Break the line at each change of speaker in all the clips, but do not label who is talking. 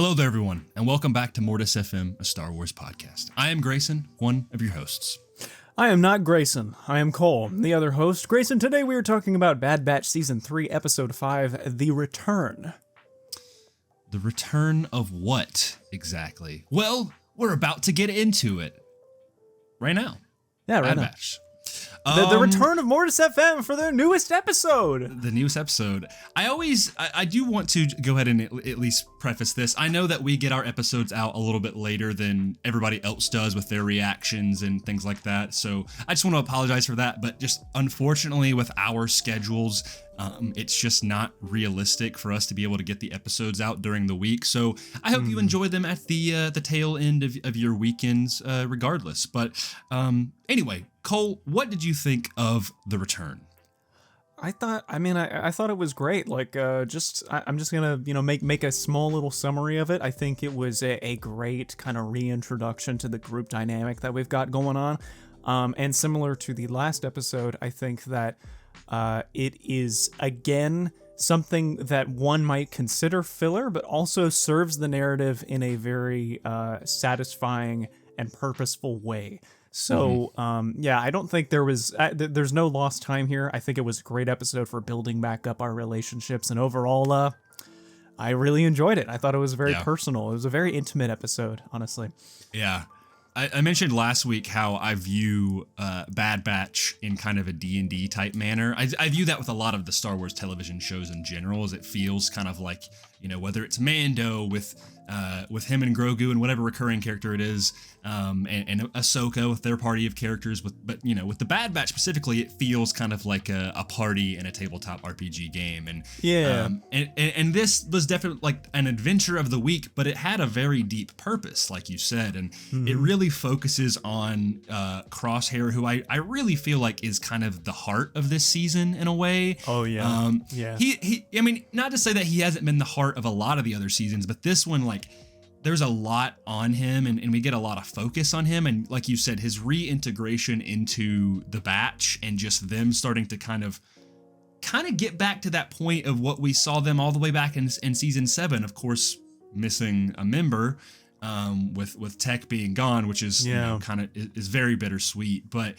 Hello there, everyone, and welcome back to Mortis FM, a Star Wars podcast. I am Grayson, one of your hosts.
I am not Grayson. I am Cole, the other host. Grayson, today we are talking about Bad Batch Season 3, Episode 5, The Return.
The return of what, exactly? Well, we're about to get into it. Right now.
Yeah, right
Bad
now.
Batch.
The return of Mortis FM for their newest episode.
The newest episode. I do want to go ahead and at least preface this. I know that we get our episodes out a little bit later than everybody else does with their reactions and things like that. So I just want to apologize for that. But just unfortunately with our schedules, it's just not realistic for us to be able to get the episodes out during the week. So I hope you enjoy them at the tail end of your weekends, regardless. But anyway, Cole, what did you think of The Return?
I thought it was great. Like, I'm just gonna, make a small little summary of it. I think it was a great kind of reintroduction to the group dynamic that we've got going on. And similar to the last episode, I think that it is, again, something that one might consider filler, but also serves the narrative in a very satisfying and purposeful way. So, I don't think there's no lost time here. I think it was a great episode for building back up our relationships, and overall, I really enjoyed it. I thought it was very personal. It was a very intimate episode, honestly.
Yeah. I mentioned last week how I view Bad Batch in kind of a D&D type manner. I view that with a lot of the Star Wars television shows in general, as it feels kind of like, whether it's Mando with him and Grogu and whatever recurring character it is, and Ahsoka with their party of characters. But with the Bad Batch specifically, it feels kind of like a party in a tabletop RPG game. And and this was definitely like an adventure of the week, but it had a very deep purpose, like you said, and it really focuses on Crosshair, who I really feel like is kind of the heart of this season in a way.
Oh yeah,
He I mean, not to say that he hasn't been the heart of a lot of the other seasons, but this one, like, there's a lot on him, and we get a lot of focus on him. And like you said, his reintegration into the Batch and just them starting to kind of get back to that point of what we saw them all the way back in season 7, of course, missing a member, with Tech being gone, which is kind of is very bittersweet. But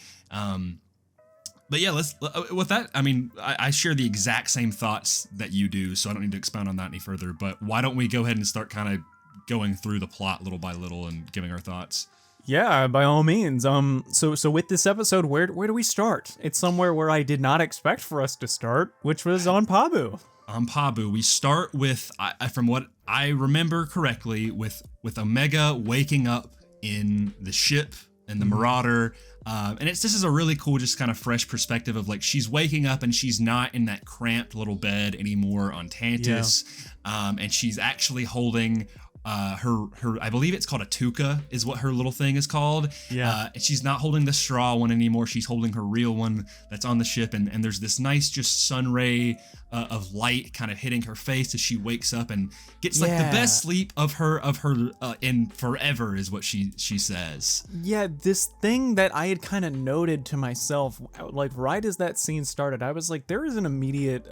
yeah, let's with that. I mean, I share the exact same thoughts that you do, so I don't need to expound on that any further. But why don't we go ahead and start kind of going through the plot little by little and giving our thoughts?
Yeah, by all means. So with this episode, where do we start? It's somewhere where I did not expect for us to start, which was on Pabu. On Pabu,
we start with, from what I remember correctly, with Omega waking up in the ship and the Marauder. And this is a really cool, just kind of fresh perspective of, like, she's waking up and she's not in that cramped little bed anymore on Tantus. And she's actually holding her I believe it's called a Tuca is what her little thing is called. And she's not holding the straw one anymore. She's holding her real one that's on the ship, and there's this nice just sun ray of light kind of hitting her face as she wakes up and gets like the best sleep of her in forever, is what she says.
Yeah, this thing that I had kind of noted to myself, like right as that scene started, I was like, there is an immediate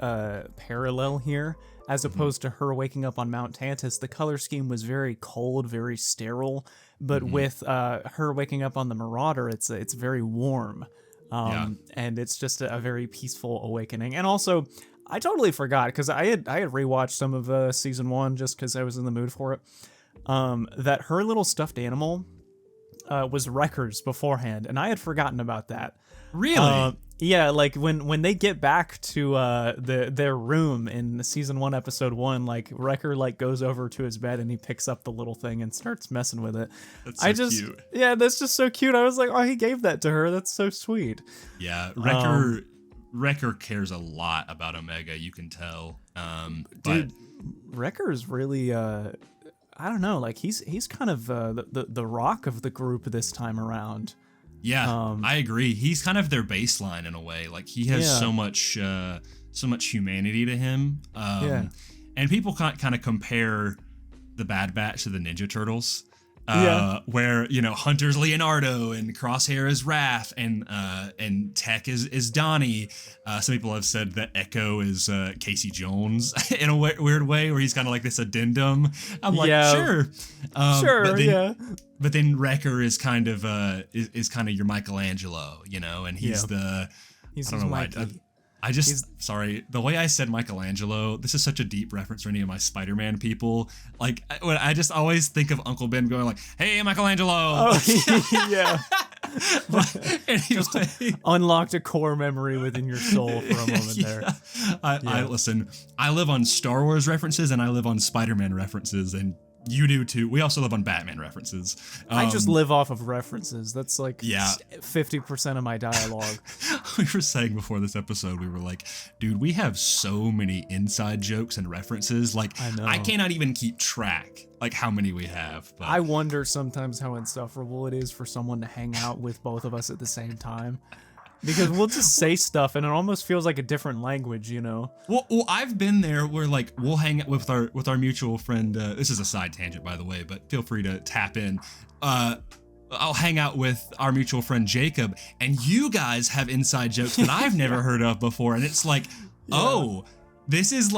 parallel here. As opposed to her waking up on Mount Tantus, the color scheme was very cold, very sterile. But with her waking up on the Marauder, it's very warm, and it's just a very peaceful awakening. And also, I totally forgot, because I had rewatched some of season 1 just because I was in the mood for it. That her little stuffed animal was Wrecker's beforehand, and I had forgotten about that.
Really?
Yeah, like when they get back to their room in season 1, episode 1, like Wrecker like goes over to his bed and he picks up the little thing and starts messing with it.
That's so cute.
Yeah, that's just so cute. I was like, oh, he gave that to her. That's so sweet.
Yeah, Wrecker cares a lot about Omega, you can tell.
Dude, Wrecker's really I don't know, like he's kind of the rock of the group this time around.
Yeah, I agree. He's kind of their baseline in a way. Like, he has so much humanity to him. And people kind of compare the Bad Batch to the Ninja Turtles. where Hunter's Leonardo and Crosshair is Raph and Tech is Donnie. Some people have said that Echo is Casey Jones in a weird way, where he's kind of like this addendum. I'm like, sure, but then Wrecker is kind of your Michelangelo, and he's I don't know why. The way I said Michelangelo, this is such a deep reference for any of my Spider-Man people. Like, I just always think of Uncle Ben going like, "Hey, Michelangelo."
Oh, yeah.
Anyway,
unlocked a core memory within your soul for a moment there.
I listen. I live on Star Wars references and I live on Spider-Man references, and you do too. We also live on Batman references.
I just live off of references. That's like 50% of my dialogue.
We were saying before this episode, we were like, dude, we have so many inside jokes and references. Like, I cannot even keep track, like, how many we have. But
I wonder sometimes how insufferable it is for someone to hang out with both of us at the same time. Because we'll just say stuff and it almost feels like a different language,
Well, I've been there where like we'll hang out with our mutual friend. This is a side tangent, by the way, but feel free to tap in. I'll hang out with our mutual friend Jacob, and you guys have inside jokes that I've never heard of before, and it's like, oh, this is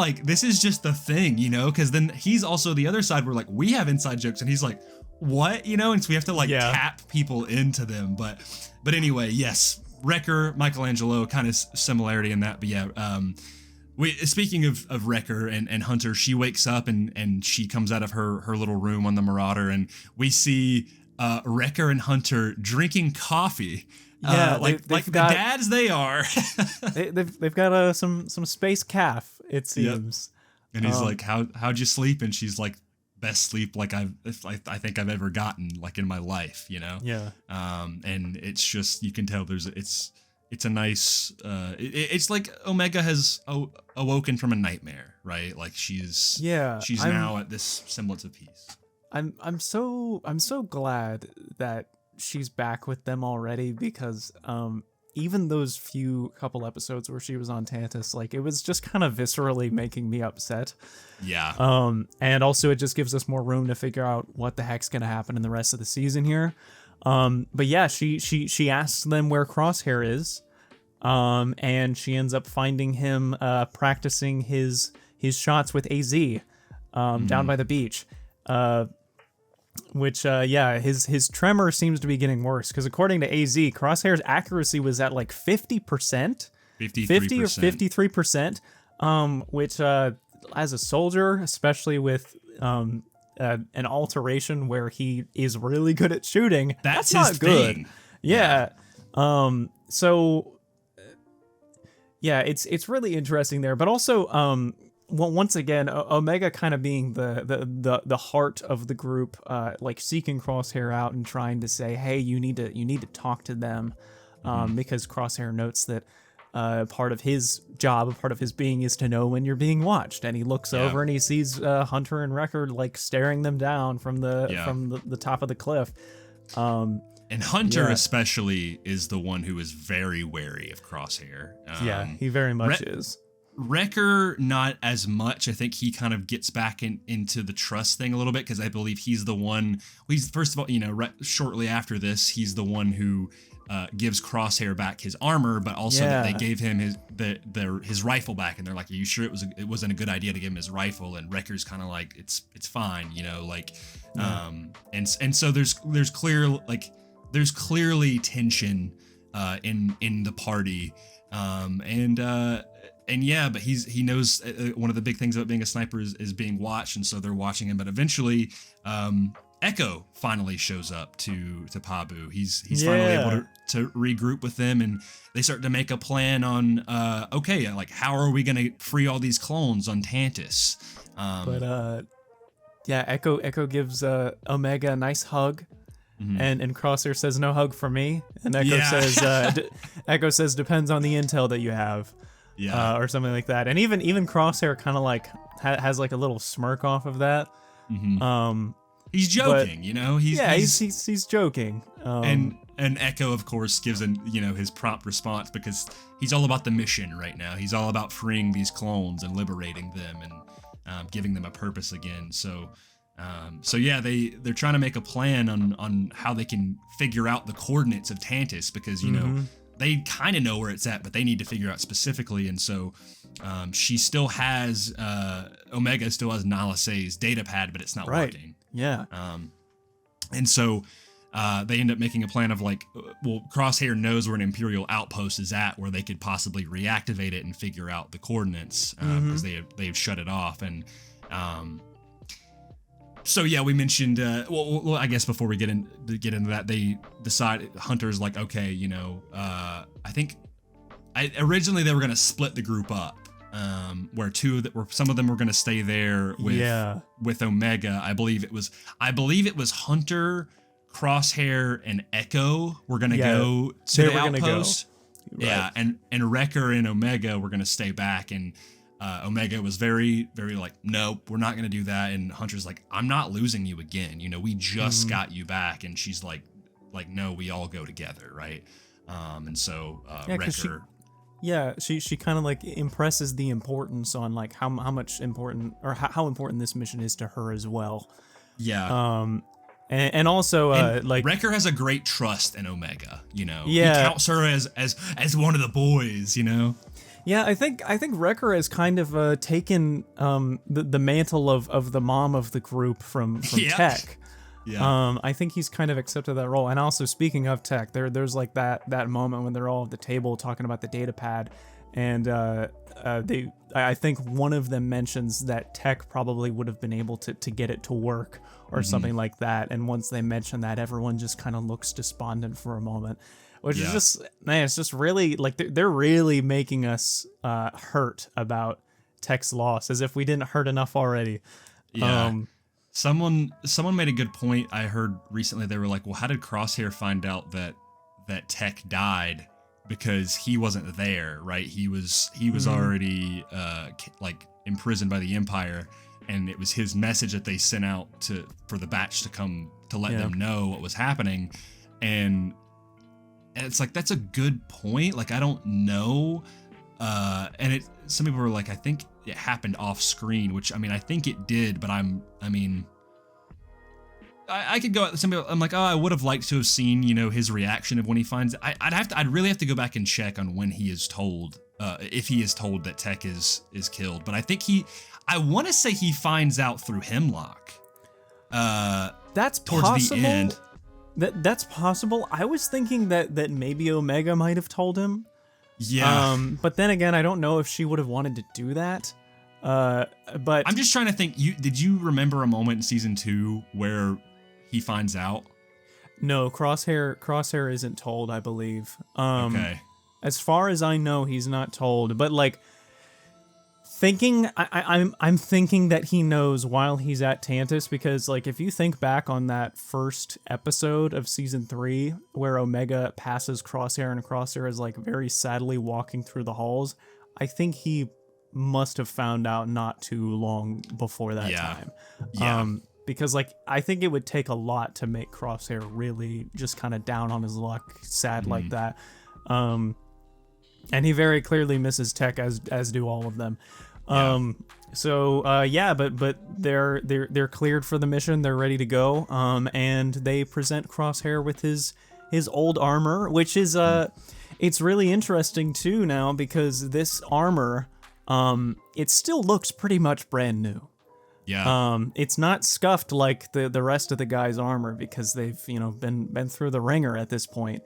just the thing, Because then he's also the other side where like we have inside jokes, and he's like, what, And so we have to tap people into them. But anyway, yes. Wrecker, Michelangelo, kind of similarity in that, but speaking of Wrecker and Hunter, she wakes up and she comes out of her little room on the Marauder, and we see Wrecker and Hunter drinking coffee. Like the dads they are.
they've got some space calf, it seems.
Yep. And he's like, how'd you sleep? And she's like, best sleep I think I've ever gotten, like, in my life,
Yeah.
And it's just, you can tell it's a nice it's like Omega has awoken from a nightmare, right? Like she's now at this semblance of peace.
I'm so glad that she's back with them already, because even those couple episodes where she was on Tantus, like, it was just kind of viscerally making me upset.
Yeah.
And also it just gives us more room to figure out what the heck's gonna happen in the rest of the season here. But yeah, she asks them where Crosshair is, and she ends up finding him practicing his shots with AZ down by the beach. Which his tremor seems to be getting worse, because according to AZ, Crosshair's accuracy was at like 50%, 50 or 53%, which as a soldier, especially with an alteration where he is really good at shooting, that's not good.
Thing.
Yeah. So yeah, it's really interesting there, but also well, once again, Omega kind of being the heart of the group, like seeking Crosshair out and trying to say, hey, you need to talk to them, because Crosshair notes that part of his job, part of his being, is to know when you're being watched, and he looks over and he sees Hunter and Wrecker like staring them down from the top of the cliff.
And Hunter especially is the one who is very wary of Crosshair.
He very much is.
Wrecker, not as much. I think he kind of gets back into the trust thing a little bit, because I believe he's the one. He's, first of all, shortly after this, he's the one who gives Crosshair back his armor, but also that they gave him his rifle back, and they're like, "Are you sure it wasn't a good idea to give him his rifle?" And Wrecker's kind of like, "It's fine," and so there's clearly tension in the party, but he knows one of the big things about being a sniper is being watched, and so they're watching him. But eventually, Echo finally shows up to Pabu. He's finally able to regroup with them, and they start to make a plan on how are we gonna free all these clones on Tantus?
Echo gives Omega a nice hug. And Crosshair says, "No hug for me." And Echo says, "Depends on the intel that you have." Or something like that. And even Crosshair kind of like has like a little smirk off of that.
He's joking,
he's joking.
And Echo, of course, gives his prompt response, because he's all about the mission right now. He's all about freeing these clones and liberating them and giving them a purpose again. So So yeah, they're trying to make a plan on how they can figure out the coordinates of Tantus, because you know they kind of know where it's at, but they need to figure out specifically. And so she still has Omega still has Nala Se's data pad, but it's not working.
Yeah.
And so they end up making a plan of like, well, Crosshair knows where an Imperial outpost is at, where they could possibly reactivate it and figure out the coordinates, because they've shut it off. And so yeah, we mentioned. Well, I guess before we get into that, they decide Hunter's like, okay, you know, I think originally they were gonna split the group up, where some of them were gonna stay there with Omega. I believe it was Hunter, Crosshair, and Echo were gonna go to the outpost. Right. Yeah, and Wrecker and Omega were gonna stay back, and Omega was very, very like, nope, we're not going to do that. And Hunter's like, I'm not losing you again. You know, we just got you back. And she's like, no, we all go together. Right. And so Wrecker.
She kind of like impresses the importance on like how much important, or how important this mission is to her as well.
Yeah.
And also like
Wrecker has a great trust in Omega, you know. Yeah. He counts her as one of the boys, you know.
Yeah, I think Wrecker has kind of taken the mantle of the mom of the group from Tech. Yeah. I think he's kind of accepted that role. And also, speaking of Tech, there's like that moment when they're all at the table talking about the data pad, and I think one of them mentions that Tech probably would have been able to get it to work or something like that. And once they mention that, everyone just kind of looks despondent for a moment. Which is just, man, it's just really, like, they're really making us hurt about Tech's loss, as if we didn't hurt enough already.
Yeah. Someone made a good point I heard recently. They were like, well, how did Crosshair find out that Tech died? Because he wasn't there, right? He was already, like, imprisoned by the Empire, and it was his message that they sent out for the batch to come to let them know what was happening. And it's like, that's a good point. Like, I don't know. And some people were like, I think it happened off screen, which, I mean, I think it did, but I could go at some people. I'm like, oh, I would have liked to have seen, you know, his reaction of when he finds. I'd really have to go back and check on when he is told, if he is told that Tech is killed. But I think I want to say he finds out through Hemlock.
That's
towards
possible.
The end.
That's possible. I was thinking that maybe Omega might have told him.
Yeah.
But then again, I don't know if she would have wanted to do that. But
I'm just trying to think. Did you remember a moment in season 2 where he finds out?
No, Crosshair isn't told, I believe.
Okay.
As far as I know, he's not told. But like, I'm thinking that he knows while he's at Tantus, because like, if you think back on that first episode of season 3 where Omega passes Crosshair and Crosshair is like very sadly walking through the halls, I think he must have found out not too long before that time. Yeah. Because like, I think it would take a lot to make Crosshair really just kind of down on his luck, sad like that. And he very clearly misses Tech, as do all of them. But they're cleared for the mission. They're ready to go. And they present Crosshair with his old armor, which is it's really interesting too now, because this armor, it still looks pretty much brand new.
Yeah.
It's not scuffed like the rest of the guy's armor, because they've, you know, been through the ringer at this point.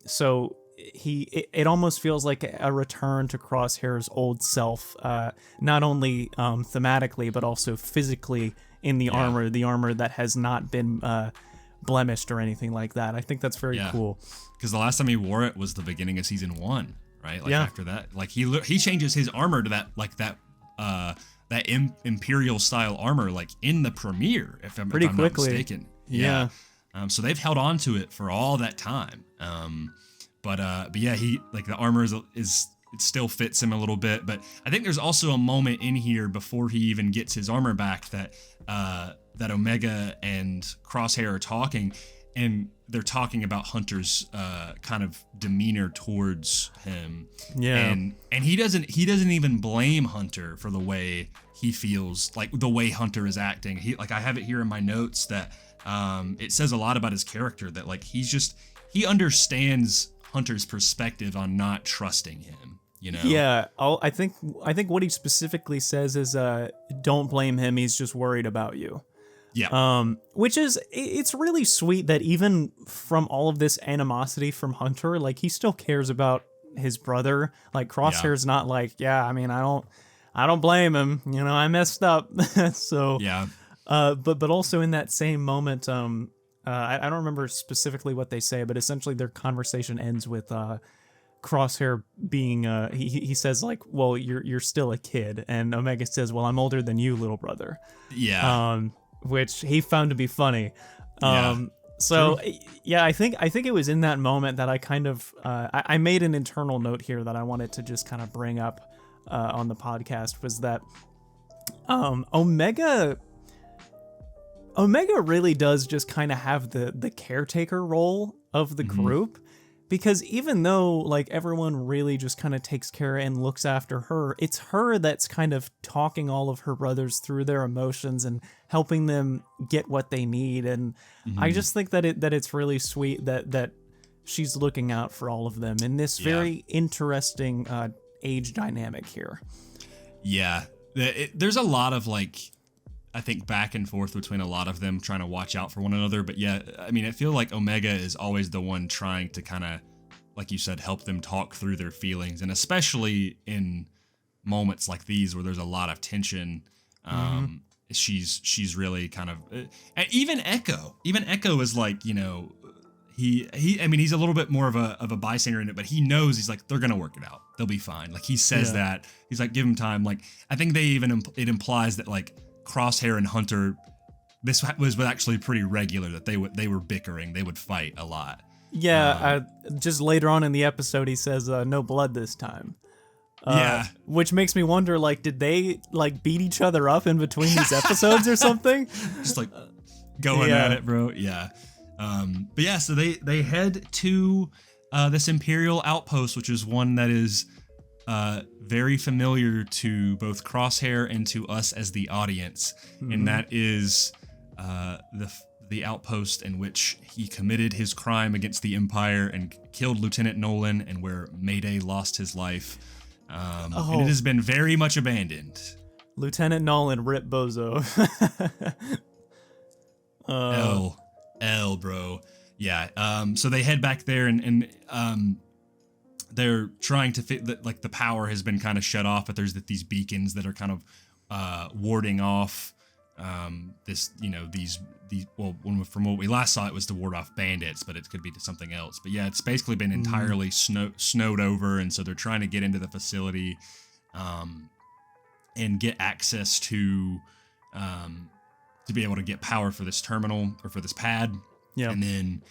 So it almost feels like a return to Crosshair's old self, not only thematically but also physically in the armor that has not been blemished or anything like that. I think that's very cool.
Because the last time he wore it was the beginning of season 1, right? Like after that, like he changes his armor to that Imperial style armor, like in the premiere, if I'm not mistaken. Yeah. So they've held on to it for all that time. But yeah, he, like, the armor is it still fits him a little bit. But I think there's also a moment in here before he even gets his armor back that Omega and Crosshair are talking, and they're talking about Hunter's kind of demeanor towards him.
Yeah.
And he doesn't even blame Hunter for the way he feels, like the way Hunter is acting. I have it here in my notes that it says a lot about his character, that like he understands Hunter's perspective on not trusting him, you know?
Yeah, I think what he specifically says is don't blame him, he's just worried about you.
Yeah.
Which is, it's really sweet that even from all of this animosity from Hunter, like he still cares about his brother. Like Crosshair's not like, yeah, I mean, I don't blame him, you know, I messed up. So
yeah.
But also in that same moment, I don't remember specifically what they say, but essentially their conversation ends with Crosshair being he says like, well, you're still a kid, and Omega says, well, I'm older than you, little brother.
Yeah.
Which he found to be funny. So
True.
yeah, I think it was in that moment that I kind of I made an internal note here that I wanted to just kind of bring up on the podcast, was that Omega really does just kind of have the caretaker role of the group, because even though like everyone really just kind of takes care and looks after her, it's her that's kind of talking all of her brothers through their emotions and helping them get what they need. And I just think that it's really sweet that she's looking out for all of them in this very interesting age dynamic here.
Yeah. There's a lot of like, I think, back and forth between a lot of them trying to watch out for one another. But yeah, I mean, I feel like Omega is always the one trying to kind of, like you said, help them talk through their feelings. And especially in moments like these where there's a lot of tension, she's really kind of, and even Echo is like, you know, I mean, he's a little bit more of a bystander in it, but he knows, he's like, they're going to work it out. They'll be fine. Like he says that, he's like, give him time. Like, I think it implies that like, Crosshair and Hunter, this was actually pretty regular, that they were bickering, they would fight a lot.
Yeah, just later on in the episode, he says, no blood this time. Which makes me wonder, like, did they like beat each other up in between these episodes or something?
Just like going at it, bro. Yeah. But yeah, so they head to this Imperial outpost, which is one that is very familiar to both Crosshair and to us as the audience, and that is the outpost in which he committed his crime against the Empire and killed Lieutenant Nolan, and where Mayday lost his life. And it has been very much abandoned.
Lieutenant Nolan, rip bozo.
L, bro. Yeah. So they head back there, and they're trying to fit that, like the power has been kind of shut off, but there's these beacons that are kind of warding off this, you know, these well, from what we last saw, it was to ward off bandits, but it could be to something else. But yeah, it's basically been entirely snowed over, and so they're trying to get into the facility and get access to be able to get power for this terminal, or for this pad. Yeah. And then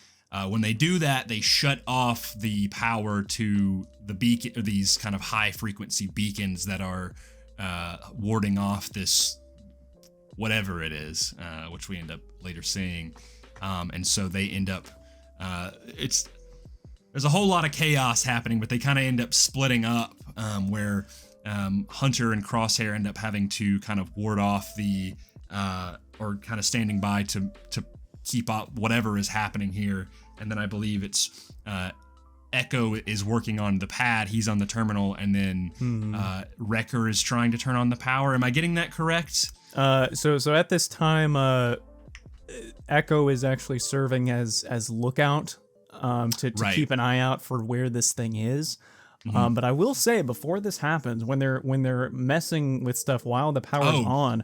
when they do that, they shut off the power to the beacon, or these kind of high frequency beacons that are warding off this whatever it is, which we end up later seeing. And so they end up, there's a whole lot of chaos happening, but they kind of end up splitting up, where Hunter and Crosshair end up having to kind of ward off the, or kind of standing by to keep up whatever is happening here. And then I believe it's Echo is working on the pad, he's on the terminal, and then Wrecker is trying to turn on the power. Am I getting that correct?
So at this time, Echo is actually serving as lookout to keep an eye out for where this thing is. But I will say, before this happens, when they're messing with stuff while the power's on,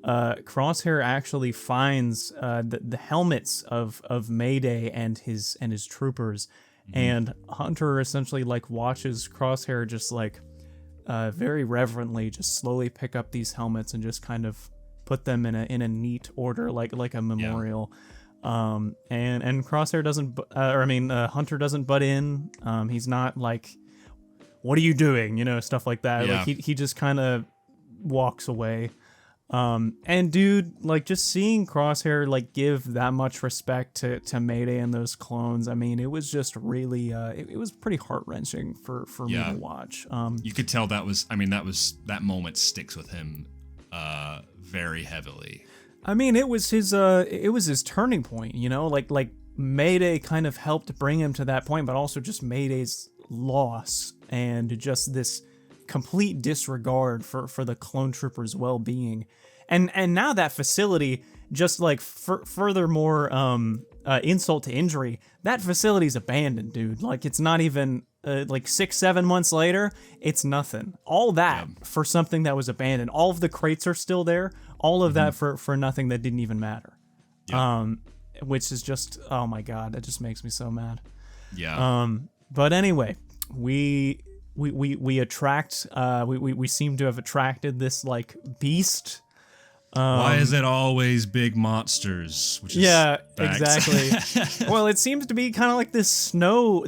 Crosshair actually finds the helmets of Mayday and his troopers, and Hunter essentially like watches Crosshair just like very reverently just slowly pick up these helmets and just kind of put them in a neat order, like a memorial. And Crosshair doesn't, Hunter doesn't butt in. He's not like, what are you doing? You know, stuff like that. Like he just kind of walks away. And dude, like just seeing Crosshair like give that much respect to Mayday and those clones, I mean, it was just really it was pretty heart-wrenching for me to watch.
You could tell that moment sticks with him very heavily.
I mean, it was his turning point, you know, like Mayday kind of helped bring him to that point, but also just Mayday's loss and just this complete disregard for the clone troopers' well-being. And now that facility, just like furthermore insult to injury, that facility's abandoned, dude. Like it's not even like 6-7 months later, it's nothing. All that for something that was abandoned. All of the crates are still there. All of that for nothing that didn't even matter. Which is just, oh my god, that just makes me so mad. But anyway, we attract we seem to have attracted this like beast.
Why is it always big monsters? Which is
exactly. Well, it seems to be kind of like this snow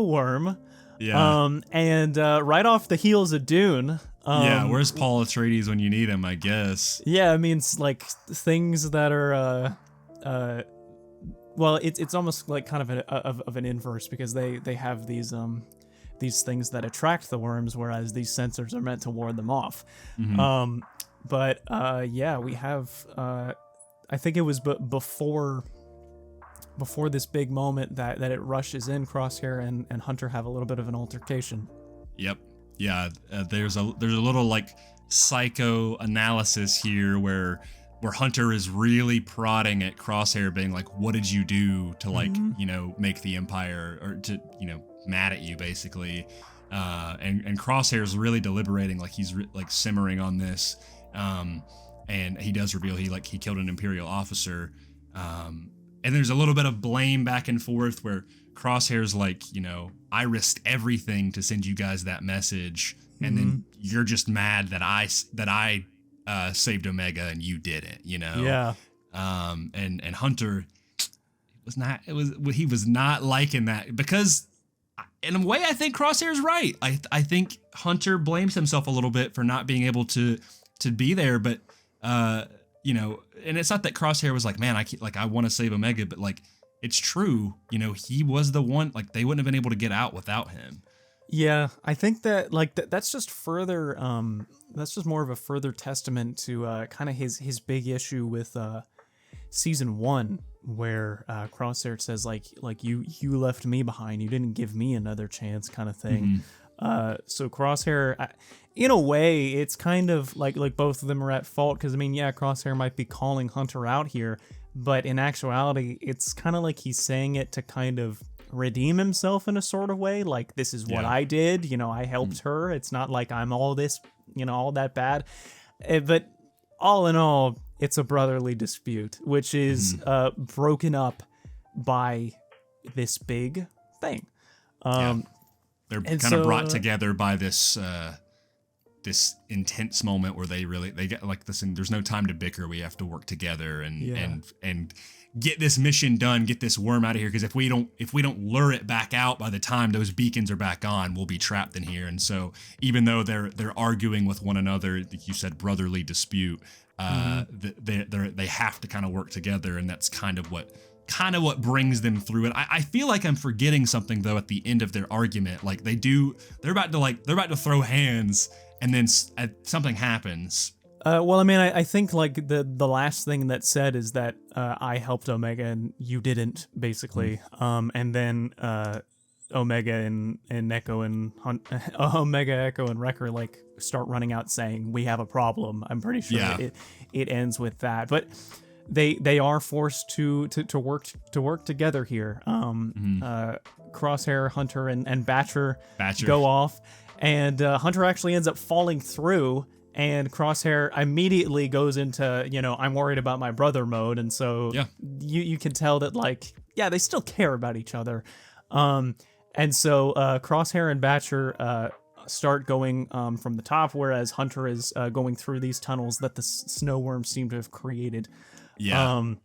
worm. And right off the heels of Dune.
Where's Paul Atreides when you need him? I guess.
Yeah, I mean, it's like things that are well, it's almost like kind of an inverse, because they have these things that attract the worms, whereas these sensors are meant to ward them off. But we have I think it was before this big moment that it rushes in. Crosshair and Hunter have a little bit of an altercation. There's a little like psychoanalysis here where Hunter is really prodding at Crosshair, being like, what did you do to like make the Empire, or to mad at you basically, and Crosshair's really deliberating, like he's like simmering on this. And he does reveal he killed an Imperial officer. And there's a little bit of blame back and forth where Crosshair's like, I risked everything to send you guys that message, and then you're just mad that I saved Omega and you didn't, And Hunter he was not liking that, because in a way I think Crosshair's right. I think Hunter blames himself a little bit for not being able to be there, but and it's not that Crosshair was like, man, I want to save Omega, but like it's true, he was the one, like they wouldn't have been able to get out without him. Yeah, I think that like that's just further that's just more of a further testament to kind of his big issue with season 1, where Crosshair says like you left me behind, you didn't give me another chance, kind of thing. So Crosshair, in a way, it's kind of like both of them are at fault, because I mean, Crosshair might be calling Hunter out here, but in actuality, it's kind of like he's saying it to kind of redeem himself in a sort of way, like, this is what I did, I helped her, it's not like I'm all this, all that bad. But all in all, it's a brotherly dispute, which is broken up by this big thing.
They're kind of brought together by this this intense moment where they get like this, and there's no time to bicker. We have to work together and get this mission done, get this worm out of here. Because if we don't lure it back out by the time those beacons are back on, we'll be trapped in here. And so even though they're arguing with one another, like you said, brotherly dispute, they have to kind of work together, and that's kind of what brings them through it. I feel like I'm forgetting something though at the end of their argument. Like they're about to throw hands, and then something happens.
Well, I mean, I think like the last thing that's said is that I helped Omega and you didn't, basically. And then Omega and Echo and Omega, Echo, and Wrecker like start running out saying, "We have a problem." I'm pretty sure it ends with that, but they are forced to work together here. Crosshair, Hunter, and Batcher go off, and Hunter actually ends up falling through. And Crosshair immediately goes into, I'm worried about my brother mode. And so you can tell that, like, they still care about each other. And so Crosshair and Batcher start going from the top, whereas Hunter is going through these tunnels that the snow worms seem to have created. I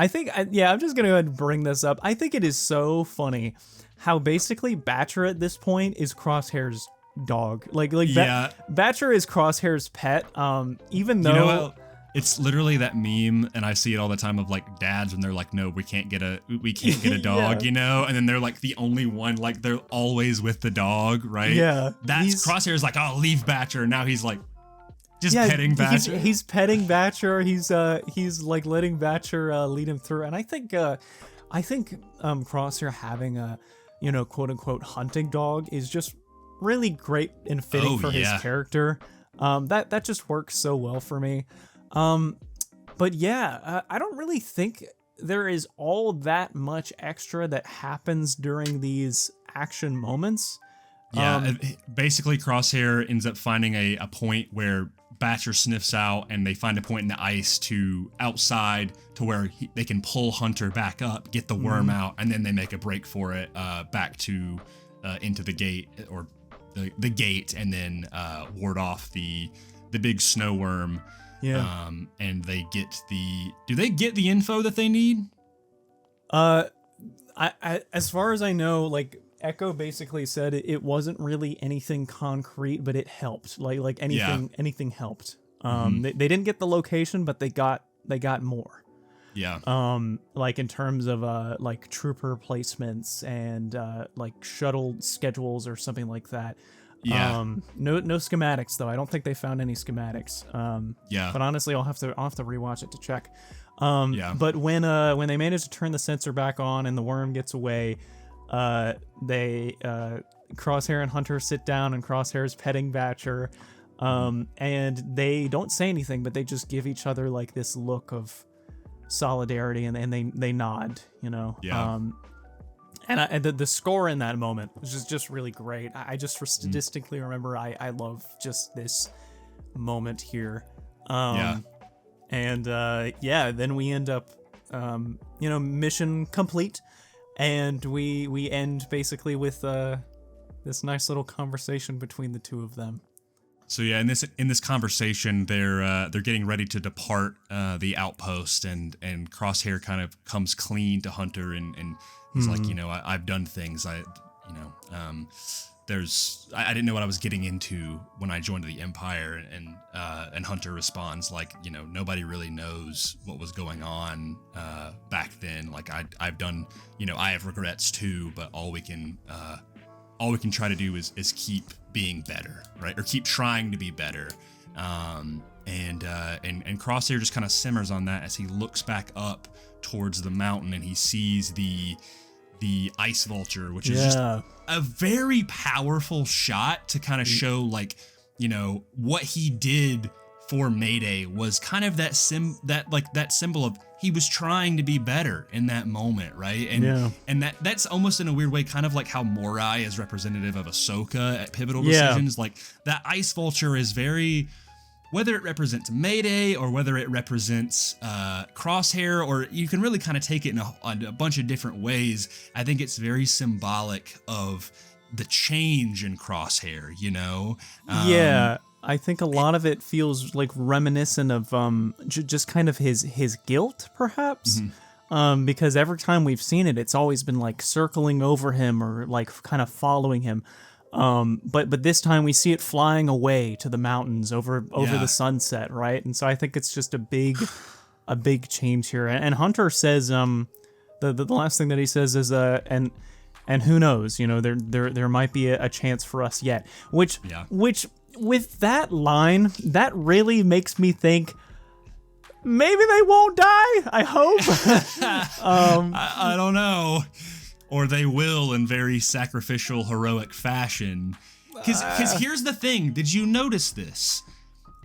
think, I'm just going to go ahead and bring this up. I think it is so funny how basically Batcher at this point is Crosshair's dog. Like
Yeah.
Batcher is Crosshair's pet. Even though
You know what? It's literally that meme, and I see it all the time of like dads when they're like, "No, we can't get a dog,"
Yeah.
you know, and then they're like the only one, like they're always with the dog, right?
Yeah,
That's Crosshair's like, "Oh, leave Batcher." Now he's like, just
yeah,
petting Batcher.
He's petting Batcher. He's like letting Batcher lead him through, and I think Crosshair having a quote unquote hunting dog is just really great and fitting for his character. That just works so well for me. But yeah, I don't really think there is all that much extra that happens during these action moments.
Yeah, basically Crosshair ends up finding a point where Batcher sniffs out, and they find a point in the ice to outside to where they can pull Hunter back up, get the worm out, and then they make a break for it back to into the gate, or the gate, and then ward off the big snow worm.
Yeah.
And they get do they get the info that they need?
I as far as I know, like Echo basically said it wasn't really anything concrete, but it helped. Like anything helped. They didn't get the location, but they got more.
Yeah.
Like in terms of like trooper placements and like shuttle schedules or something like that.
Yeah.
No schematics though. I don't think they found any schematics.
Yeah.
But honestly, I'll have to rewatch it to check.
Yeah.
But when they manage to turn the sensor back on and the worm gets away, they Crosshair and Hunter sit down, and Crosshair's petting Batcher, and they don't say anything, but they just give each other like this look of solidarity, and they nod, you know.
Yeah.
And the score in that moment was just really great. I just distinctly remember I love just this moment here.
Yeah.
And then we end up, mission complete, and we end basically with this nice little conversation between the two of them.
So yeah, in this conversation, they're getting ready to depart the outpost, and Crosshair kind of comes clean to Hunter, and he's like, I've done things. I didn't know what I was getting into when I joined the Empire, and Hunter responds like, nobody really knows what was going on back then. Like I've done, I have regrets too, but all we can try to do is keep being better, right? Or keep trying to be better. And Crosshair just kind of simmers on that as he looks back up towards the mountain, and he sees the ice vulture, which is just a very powerful shot to kind of show, like, what he did for Mayday was kind of that symbol of he was trying to be better in that moment, right? And that's almost in a weird way kind of like how Morai is representative of Ahsoka at pivotal decisions. Like that ice vulture is very, whether it represents Mayday or whether it represents Crosshair, or you can really kind of take it in a bunch of different ways. I think it's very symbolic of the change in Crosshair,
Yeah, I think a lot of it feels like reminiscent of just kind of his guilt, perhaps. Because every time we've seen it, it's always been like circling over him or like kind of following him. But this time we see it flying away to the mountains over the sunset, right? And so I think it's just a big change here. And Hunter says, the last thing that he says is, and who knows, there might be a chance for us yet. Which with that line, that really makes me think maybe they won't die. I hope.
I don't know. Or they will in very sacrificial, heroic fashion. Because here's the thing. Did you notice this?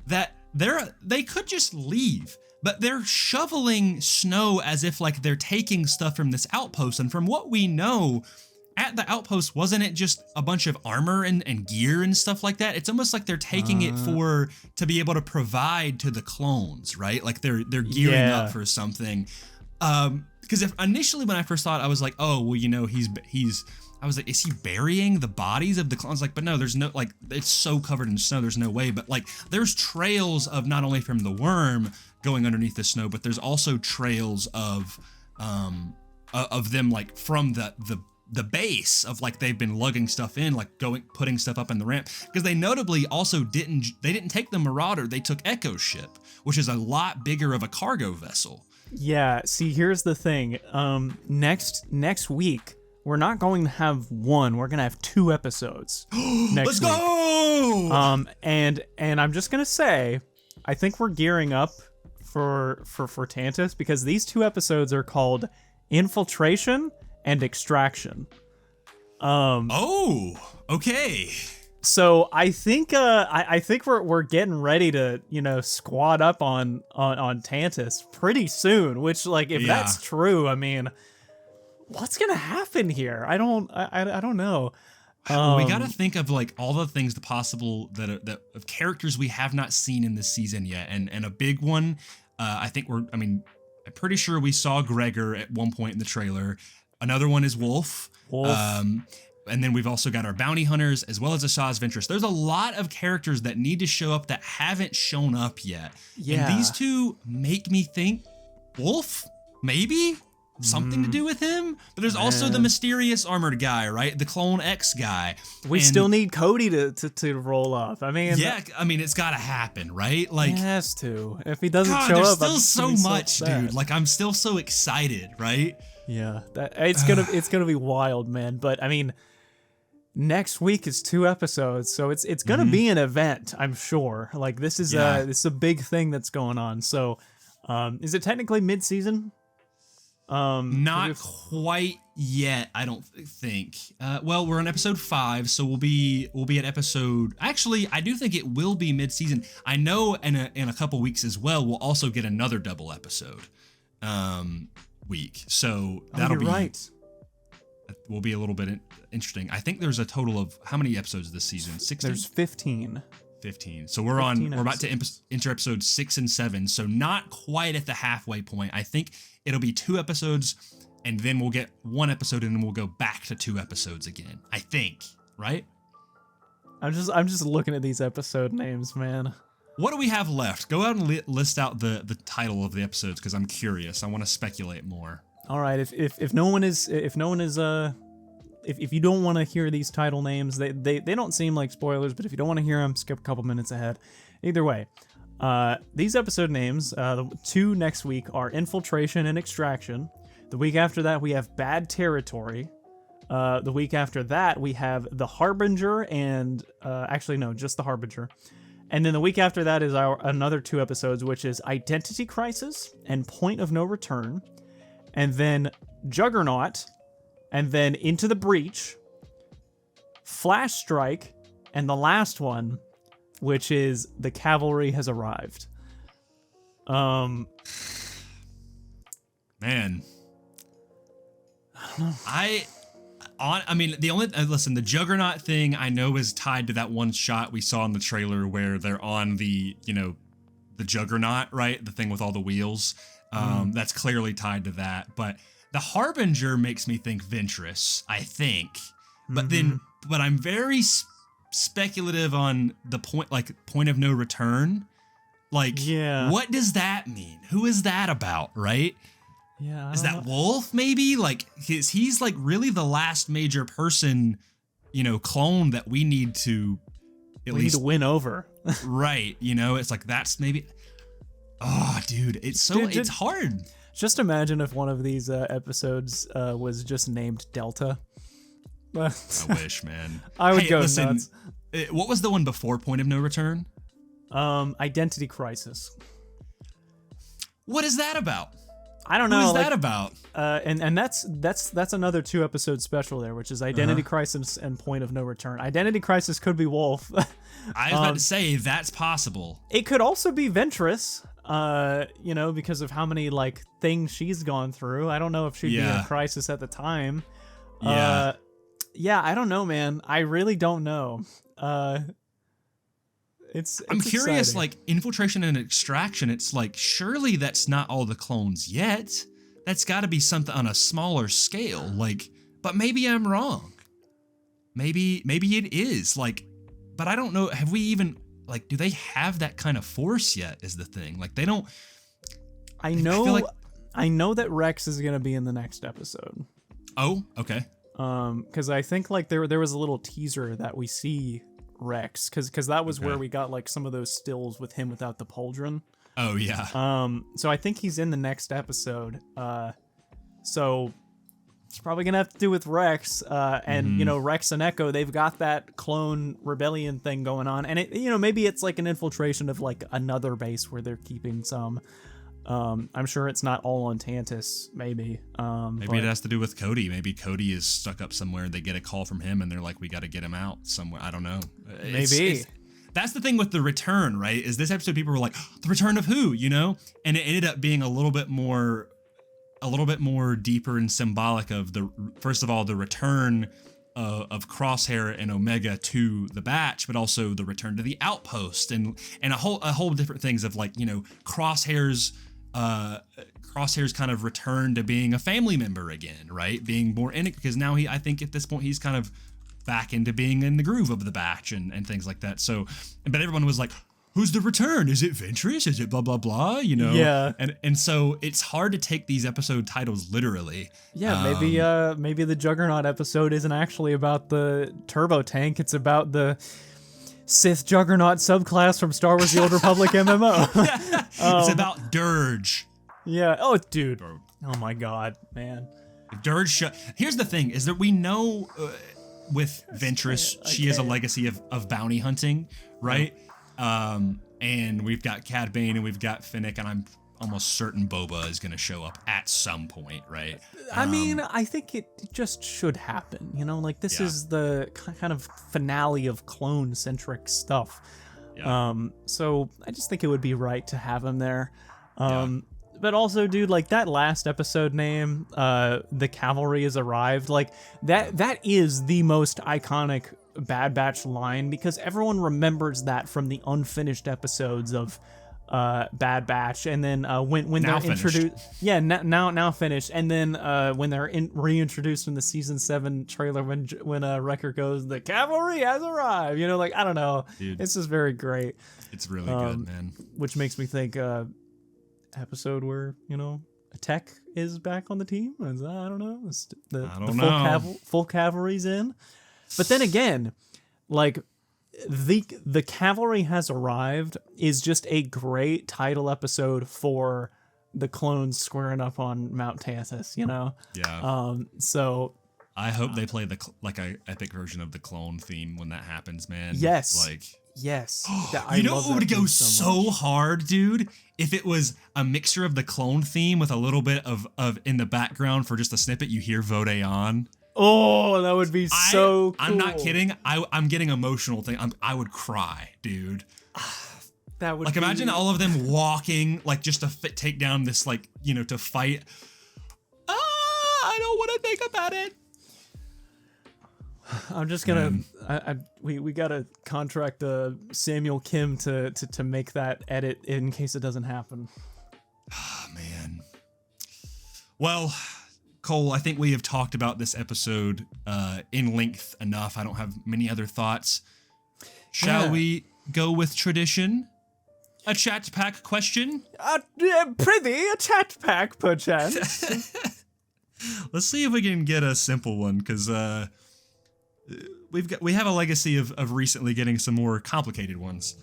That they could just leave, but they're shoveling snow as if like they're taking stuff from this outpost. And from what we know, at the outpost, wasn't it just a bunch of armor and gear and stuff like that? It's almost like they're taking it to be able to provide to the clones, right? Like they're gearing up for something. Because initially when I first thought, I was like, oh, well, I was like, is he burying the bodies of the clones? Like, but no, there's no, like, it's so covered in snow, there's no way. But like, there's trails of not only from the worm going underneath the snow, but there's also trails of them like from the the base of like they've been lugging stuff in, like putting stuff up in the ramp, because they notably also didn't take the Marauder, they took Echo's ship, which is a lot bigger of a cargo vessel.
Yeah, see, here's the thing. Next week, we're not going to have one. We're gonna have 2 episodes next
Let's
week.
go!
And I'm just gonna say, I think we're gearing up for Tantus, because these 2 episodes are called Infiltration and Extraction.
Oh, okay.
So I think we're getting ready to, squad up on Tantus pretty soon, which, like, if that's true, I mean, what's gonna happen here? I don't know.
We got to think of like all the things possible that of characters we have not seen in this season yet, and a big one. I'm pretty sure we saw Gregor at one point in the trailer. Another one is Wolf. And then we've also got our bounty hunters as well as Asajj Ventress. There's a lot of characters that need to show up that haven't shown up yet. Yeah. And these 2 make me think Wolf, maybe? Something to do with him? But there's also the mysterious armored guy, right? The Clone X guy.
We still need Cody to roll up. I mean...
Yeah, it's got to happen, right? Like,
it has to. If he doesn't show
there's
up,
still so much, dude. Like, I'm still so excited, right?
Yeah, it's gonna be wild, man. But I mean, next week is 2 episodes, so it's gonna be an event, I'm sure. Like, this is a big thing that's going on. So, is it technically mid-season?
Not quite yet, I don't think. Well, we're on episode 5, so we'll be at episode. Actually, I do think it will be mid-season. I know in a couple weeks as well, we'll also get another double episode week. So that'll be right. Will be a little bit interesting. I think there's a total of how many episodes this season? 16.
There's 15.
15. So we're about to enter episodes 6 and 7. So not quite at the halfway point. I think it'll be 2 episodes, and then we'll get 1 episode, and then we'll go back to 2 episodes again. I think, right?
I'm just looking at these episode names, man.
What do we have left? Go out and list out the title of the episodes, because I'm curious. I want to speculate more.
All right. If you don't want to hear these title names, they don't seem like spoilers, but if you don't want to hear them, skip a couple minutes ahead. Either way, these episode names, the 2 next week are Infiltration and Extraction. The week after that, we have Bad Territory. The week after that, we have The Harbinger and just The Harbinger. And then the week after that is another 2 episodes, which is Identity Crisis and Point of No Return. And then Juggernaut, and then Into the Breach, Flash Strike, and the last one, which is The Cavalry Has Arrived.
Man. The Juggernaut thing I know is tied to that one shot we saw in the trailer where they're on the Juggernaut, right? The thing with all the wheels. That's clearly tied to that. But the Harbinger makes me think Ventress, I think. But I'm very speculative on the point of no return. Like, what does that mean? Who is that about, right?
Yeah.
Is that Wolf, maybe? Like, he's like really the last major person, clone that we need to
need to win over.
Right. It's like, that's maybe. Oh, dude, it's hard.
Just imagine if one of these episodes was just named Delta.
I wish, man.
I would go nuts.
What was the one before Point of No Return?
Identity Crisis.
What is that about?
I don't know.
What is that about?
And that's another 2 episode special there, which is Identity Crisis and Point of No Return. Identity Crisis could be Wolf.
I was about to say that's possible.
It could also be Ventress. Because of how many things she's gone through. I don't know if she'd be in a crisis at the time. I don't know, man. I really don't know. I'm
curious,
exciting.
like Infiltration and Extraction. It's like, surely that's not all the clones yet. That's got to be something on a smaller scale. But maybe I'm wrong. Maybe it is. But I don't know. Have we even? Do they have that kind of force yet is the thing. They don't...
I know that Rex is going to be in the next episode.
Oh, okay.
Because I think like there was a little teaser that we see Rex, because that was where we got like some of those stills with him without the pauldron.
Oh yeah.
So I think he's in the next episode. So it's probably gonna have to do with Rex. And you know, Rex and Echo, they've got that clone rebellion thing going on, and it, you know, maybe it's like an infiltration of like another base where they're keeping some. I'm sure it's not all on Tantus. Maybe
it has to do with Cody. Maybe Cody is stuck up somewhere. They get a call from him, and they're like, "We got to get him out somewhere." I don't know.
Maybe.
That's the thing with the return, right? Is this episode people were like, "The return of who?" You know, and it ended up being a little bit more deeper and symbolic of the, first of all, the return of Crosshair and Omega to the Batch, but also the return to the Outpost and a whole different things of like, you know, Crosshair's kind of return to being a family member again, right? Being more in it, because now I think at this point he's kind of back into being in the groove of the Batch and things like that. So, but everyone was like, who's the return? Is it Ventress? Is it blah, blah, blah? You know?
Yeah.
And so it's hard to take these episode titles literally.
Yeah, maybe the Juggernaut episode isn't actually about the turbo tank. It's about the Sith Juggernaut subclass from Star Wars The Old Republic MMO.
It's about Dirge.
Yeah. Oh, dude. Oh my God, man.
Dirge. Here's the thing, is that we know with Ventress, she has a legacy of bounty hunting, right? And we've got Cad Bane and we've got Finnick, and I'm almost certain Boba is going to show up at some point, right?
I mean, I think it just should happen, you know? Like, this is the kind of finale of clone-centric stuff.
Yeah.
So I just think it would be right to have him there. But also, dude, like, that last episode name, The Cavalry Has Arrived, like, that is the most iconic Bad Batch line, because everyone remembers that from the unfinished episodes of Bad Batch, and then when they're introduced, now finished, and then when they're reintroduced in the season 7 trailer, when Wrecker goes, "The cavalry has arrived," you know, like, I don't know, dude, it's just very great.
It's really good, man.
Which makes me think episode where, you know, Tech is back on the team. I don't know. The full cavalry's in. But then again, like, the cavalry has arrived is just a great title episode for the clones squaring up on Mount Tantus, you know?
Yeah.
So
I hope they play like a epic version of the clone theme when that happens, man.
Yes.
Like,
yes.
You know what would go so hard, dude? If it was a mixture of the clone theme with a little bit of in the background for just a snippet, you hear Vode.
Oh, that would be so cool.
I'm not kidding. I'm getting emotional. I would cry, dude.
That would
like, imagine all of them walking, like, just to take down this, like, you know, to fight. I don't want to think about it.
I'm just gonna. We gotta contract Samuel Kim to make that edit in case it doesn't happen.
Oh, man. Well, Cole, I think we have talked about this episode in length enough. I don't have many other thoughts. Shall we go with tradition? A chat pack question?
Prithee, a chat pack, perchance.
Let's see if we can get a simple one, because we have a legacy of recently getting some more complicated ones.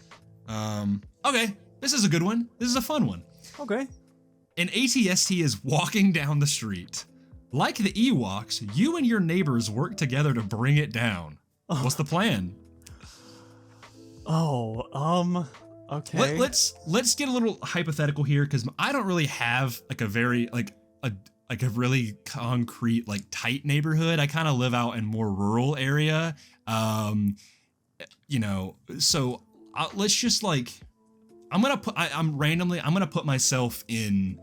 Okay, this is a good one. This is a fun one.
Okay.
An ATST is walking down the street. Like the Ewoks, you and your neighbors work together to bring it down. What's the plan?
Okay.
Let's get a little hypothetical here, because I don't really have like a very a really concrete, like, tight neighborhood. I kind of live out in more rural area, you know. So let's just, like, I'm gonna put myself in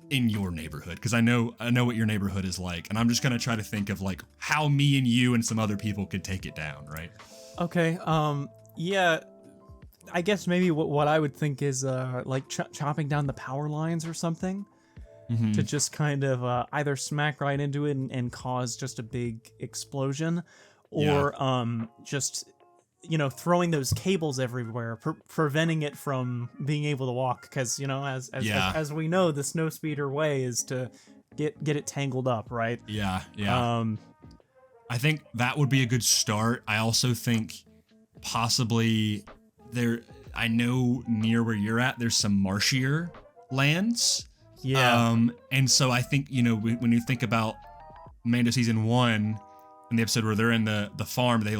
your neighborhood, because I know what your neighborhood is like, and I'm just gonna try to think of, like, how me and you and some other people could take it down, right?
Okay. Yeah. I guess maybe what I would think is like chopping down the power lines or something. Mm-hmm. To just kind of either smack right into it and cause just a big explosion, or just, you know, throwing those cables everywhere, preventing it from being able to walk. Because, you know, as we know, the Snowspeeder way is to get it tangled up, right?
Yeah. I think that would be a good start. I also think possibly I know near where you're at, there's some marshier lands.
Yeah.
And so I think, when you think about Mando season 1 and the episode where they're in the farm, they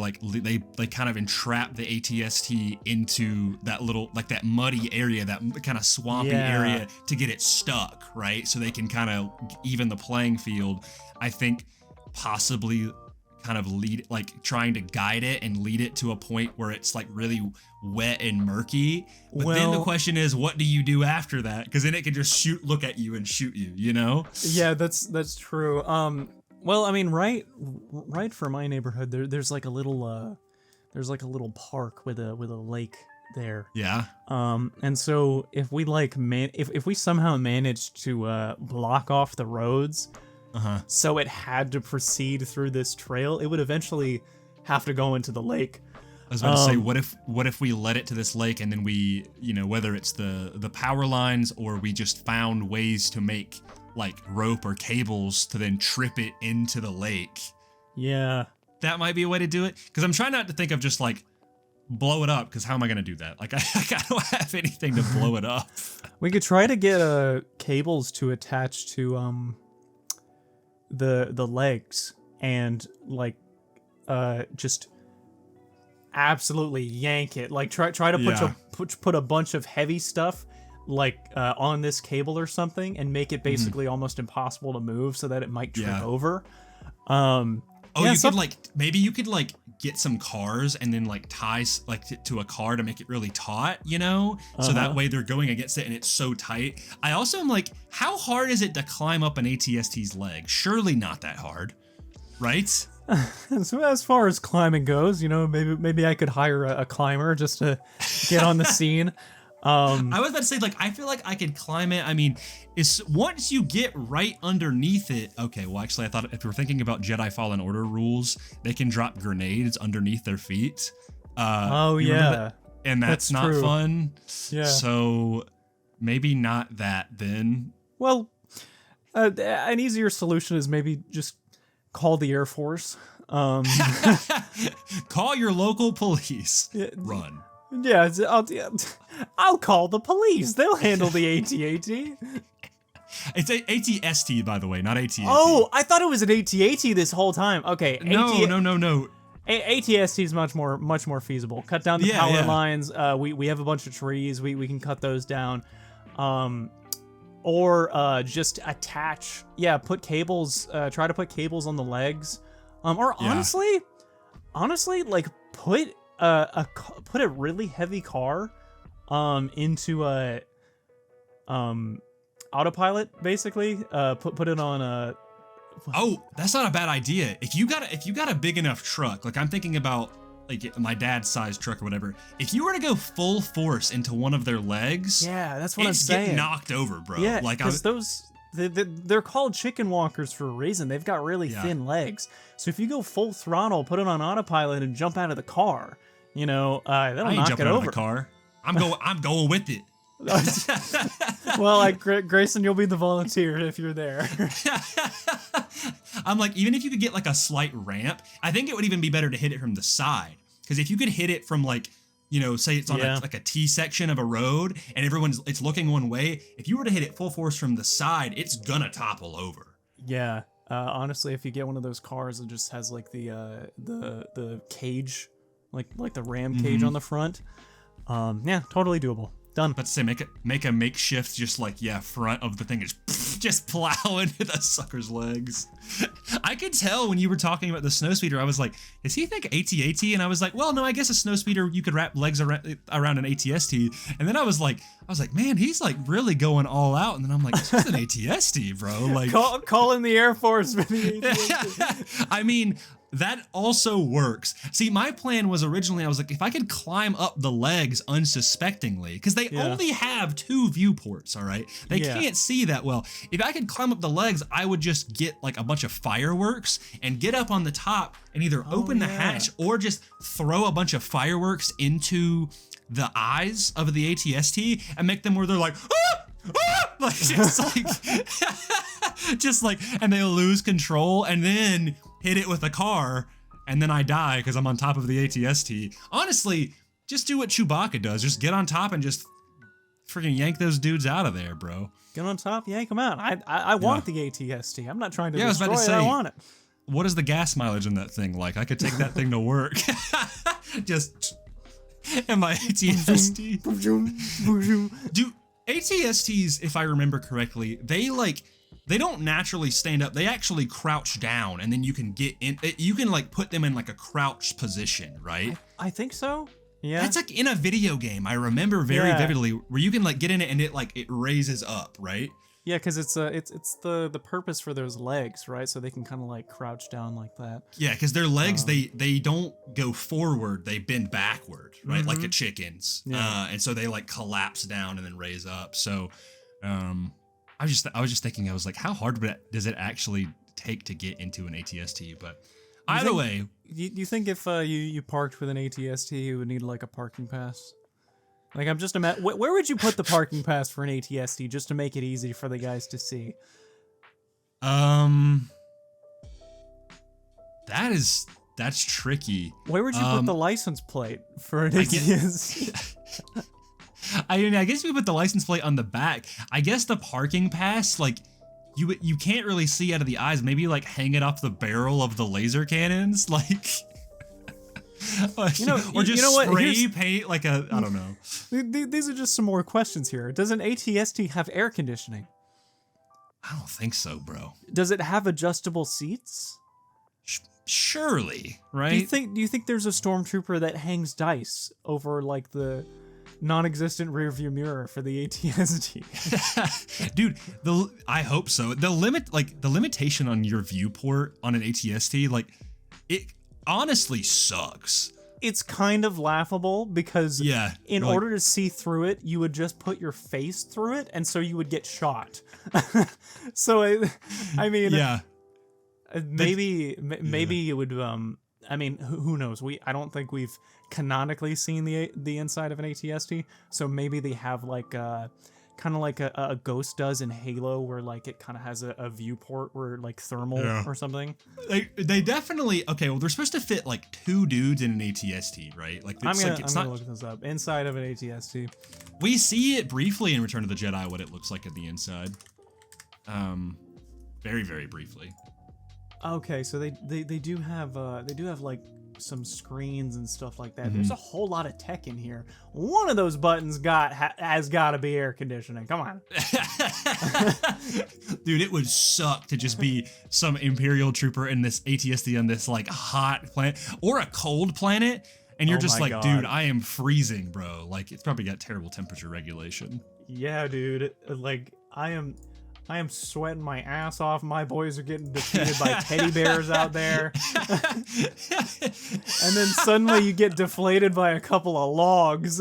kind of entrap the ATST into that little, like that muddy area, that kind of swampy area to get it stuck, right? So they can kind of even the playing field. I think possibly kind of trying to guide it and lead it to a point where it's like really wet and murky. But then the question is, what do you do after that? Because then it can just look at you and shoot you,
Yeah, that's true. Well, I mean, right for my neighborhood, there's like a little park with a lake there.
Yeah.
And so if we if we somehow managed to block off the roads, so it had to proceed through this trail, it would eventually have to go into the lake.
I was about to say, what if we led it to this lake and then we, whether it's the power lines or we just found ways to make like rope or cables to then trip it into the lake.
Yeah.
That might be a way to do it. Because I'm trying not to think of just like blow it up, because how am I going to do that? Like I don't have anything to blow it up.
We could try to get cables to attach to the legs and like just absolutely yank it. Like try to put a bunch of heavy stuff like on this cable or something and make it basically almost impossible to move so that it might trip over.
Maybe you could like get some cars and then like tie to a car to make it really taut, so that way they're going against it and it's so tight. I also am like, how hard is it to climb up an ATST's leg? Surely not that hard, right?
So as far as climbing goes, maybe I could hire a climber just to get on the scene.
I was about to say, like, I feel like I could climb it. I mean, once you get right underneath it. Okay, well, actually, I thought if we're thinking about Jedi Fallen Order rules, they can drop grenades underneath their feet.
Yeah.
And that's not
true.
fun.
Yeah.
So maybe not that then.
Well, an easier solution is maybe just call the Air Force.
Call your local police. Run.
Yeah, I'll call the police. They'll handle the AT-AT.
It's ATST, by the way, not AT-AT.
Oh, I thought it was an AT-AT this whole time. Okay.
No.
ATST is much more feasible. Cut down the power lines. We have a bunch of trees. We can cut those down. Or just attach. Yeah, put cables. Try to put cables on the legs. Honestly, like put a really heavy car into a autopilot, basically. Put it on a
Oh, that's not a bad idea. If you got a big enough truck, like I'm thinking about like my dad's size truck or whatever, if you were to go full force into one of their legs,
that's what I'm saying.
Get knocked over, bro.
Yeah, because they're called chicken walkers for a reason. They've got really thin legs. So if you go full throttle, put it on autopilot, and jump out of the car, that'll knock it over.
Out of the car. I'm going with it.
Well, Grayson, you'll be the volunteer if you're there.
I'm like, even if you could get like a slight ramp, I think it would even be better to hit it from the side. Because if you could hit it from like, say it's on like a T section of a road and it's looking one way, if you were to hit it full force from the side, it's gonna topple over.
Yeah. Honestly, if you get one of those cars that just has like the cage, like the ram cage on the front, totally doable. Done.
Let's say make a makeshift front of the thing is just plow into the sucker's legs. I could tell when you were talking about the snowspeeder, I was like, does he think AT-AT? And I was like, well, no, I guess a snowspeeder you could wrap legs around an ATST. And then I was like, man, he's like really going all out. And then I'm like, it's just an ATST, bro. Like
call in the Air Force.
I mean, that also works. See, my plan was originally, I was like, if I could climb up the legs unsuspectingly, because they only have 2 viewports, all right? They can't see that well. If I could climb up the legs, I would just get like a bunch of fireworks and get up on the top and either open the hatch or just throw a bunch of fireworks into the eyes of the ATST and make them where they're like, ah! Like it's like Just like, and they'll lose control and then hit it with a car, and then I die because I'm on top of the ATST. Honestly, just do what Chewbacca does. Just get on top and just freaking yank those dudes out of there, bro.
Get on top, yank them out. I want the ATST. I'm not trying to
I was
destroy
about to
it. I
say,
want it.
what is the gas mileage in that thing like? I could take that thing to work. Just in my ATST. Do ATSTs, if I remember correctly, they don't naturally stand up. They actually crouch down, and then you can get in. You can like put them in like a crouched position, right?
I think so. Yeah.
That's like in a video game. I remember very vividly where you can like get in it and it raises up, right?
Yeah, because it's the purpose for those legs, right? So they can kind of like crouch down like that.
Yeah, because their legs they don't go forward, they bend backward, right? Like a chicken's.
Yeah.
And so they like collapse down and then raise up. So I was just thinking, I was like, how hard does it actually take to get into an ATST? But either way,
you think if you parked with an ATST, you would need like a parking pass? Like, I'm just where would you put the parking pass for an ATST just to make it easy for the guys to see?
That's tricky.
Where would you put the license plate for an ATST?
I mean, I guess we put the license plate on the back. I guess the parking pass, like, you can't really see out of the eyes. Maybe like hang it off the barrel of the laser cannons, like. Or just spray paint like a, I don't know.
These are just some more questions here. Does an ATST have air conditioning?
I don't think so, bro.
Does it have adjustable seats?
Surely, right?
Do you think there's a stormtrooper that hangs dice over like the non-existent rearview mirror for the ATST?
Dude, I hope so. The limitation on your viewport on an ATST, like, it honestly sucks.
It's kind of laughable because in
like,
order to see through it, you would just put your face through it, and so you would get shot. So I mean, maybe it would. I mean, who knows? I don't think we've canonically seen the inside of an ATST, so maybe they have like kind of like a Ghost does in Halo, where like it kind of has a viewport where like thermal or something.
They definitely well, they're supposed to fit like 2 dudes in an ATST, right? Like
I'm gonna look this up. Inside of an ATST.
We see it briefly in Return of the Jedi what it looks like at the inside. Very, very briefly.
Okay, so they do have like some screens and stuff like that. There's a whole lot of tech in here. One of those buttons has got to be air conditioning. Come on.
Dude, it would suck to just be some Imperial trooper in this ATST on this like hot planet or a cold planet, and you're just like, God. Dude, I am freezing, bro. Like, it's probably got terrible temperature regulation.
Yeah, dude. Like, I am sweating my ass off. My boys are getting defeated by teddy bears out there. And then suddenly you get deflated by a couple of logs.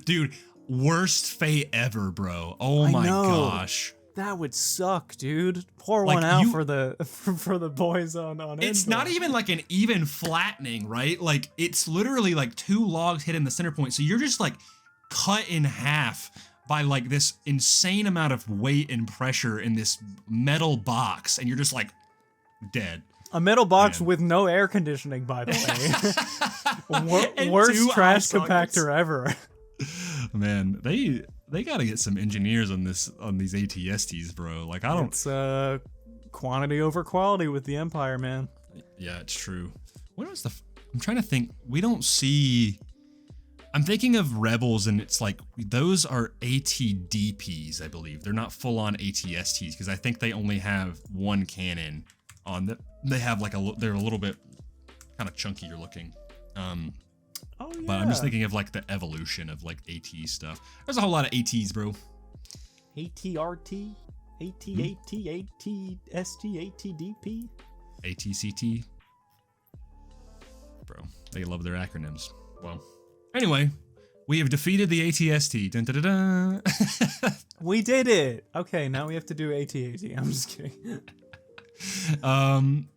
Dude, worst fate ever, bro. Oh my gosh.
That would suck, dude. Pour one out for the boys on
It's not even like an even flattening, right? Like, it's literally like 2 logs hit in the center point. So you're just like cut in half by like this insane amount of weight and pressure in this metal box, and you're just like dead.
A metal box with no air conditioning, by the way. Worst trash compactor ever.
Man, they gotta get some engineers on these ATSTs, bro. Like,
It's quantity over quality with the Empire, man.
Yeah, it's true. What was I'm trying to think. We don't see. I'm thinking of Rebels, and it's like those are ATDPs, I believe. They're not full-on ATSTs because I think they only have 1 cannon on them. They have like they're a little bit kind of chunkier looking. But I'm just thinking of like the evolution of like AT stuff. There's a whole lot of ATs, bro.
ATRT, ATAT, ATST, ATDP,
ATCT. Bro, they love their acronyms. Well. Anyway, we have defeated the ATST. Dun, dun, dun, dun.
We did it. Okay, now we have to do AT-AT. I'm just kidding.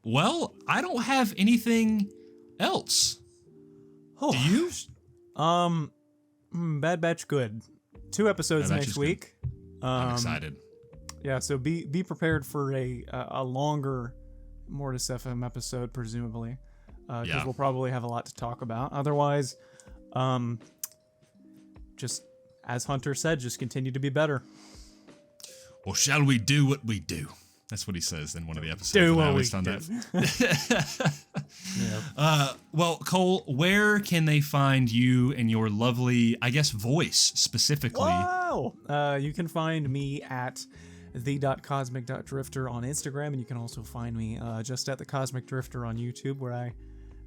Well, I don't have anything else.
Oh.
Do you?
Bad Batch good. 2 episodes next week.
I'm excited.
Yeah, so be prepared for a longer Mortis FM episode, presumably, because we'll probably have a lot to talk about. Otherwise, just as Hunter said, just continue to be better.
Or shall we do what we do? That's what he says in one of the episodes.
Do what
I always
we
found
do.
that. Well, Cole, where can they find you and your lovely, I guess, voice specifically?
Wow! You can find me at the.cosmic.drifter on Instagram, and you can also find me just at the Cosmic Drifter on YouTube, where I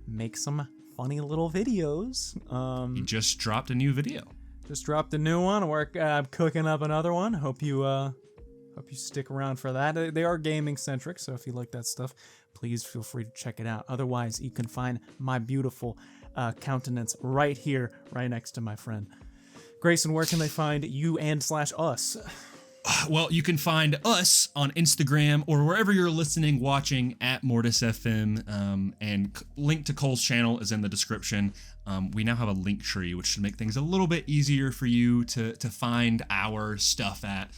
make some funny little videos.
You just dropped a new video.
Just dropped a new one. I'm cooking up another one. Hope you stick around for that. They are gaming centric, so if you like that stuff, please feel free to check it out. Otherwise, you can find my beautiful countenance right here, right next to my friend Grayson. Where can they find you and /us?
Well, you can find us on Instagram or wherever you're listening, watching at Mortis FM, and link to Cole's channel is in the description. We now have a link tree, which should make things a little bit easier for you to find our stuff at.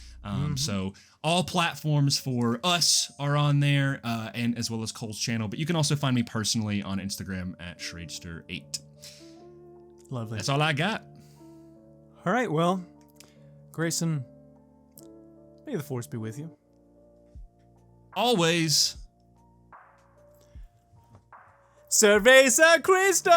So all platforms for us are on there, and as well as Cole's channel. But you can also find me personally on Instagram at Shradester8.
Lovely.
That's all I got.
All right, well, Grayson, may the force be with you.
Always.
Cerveza Crystal!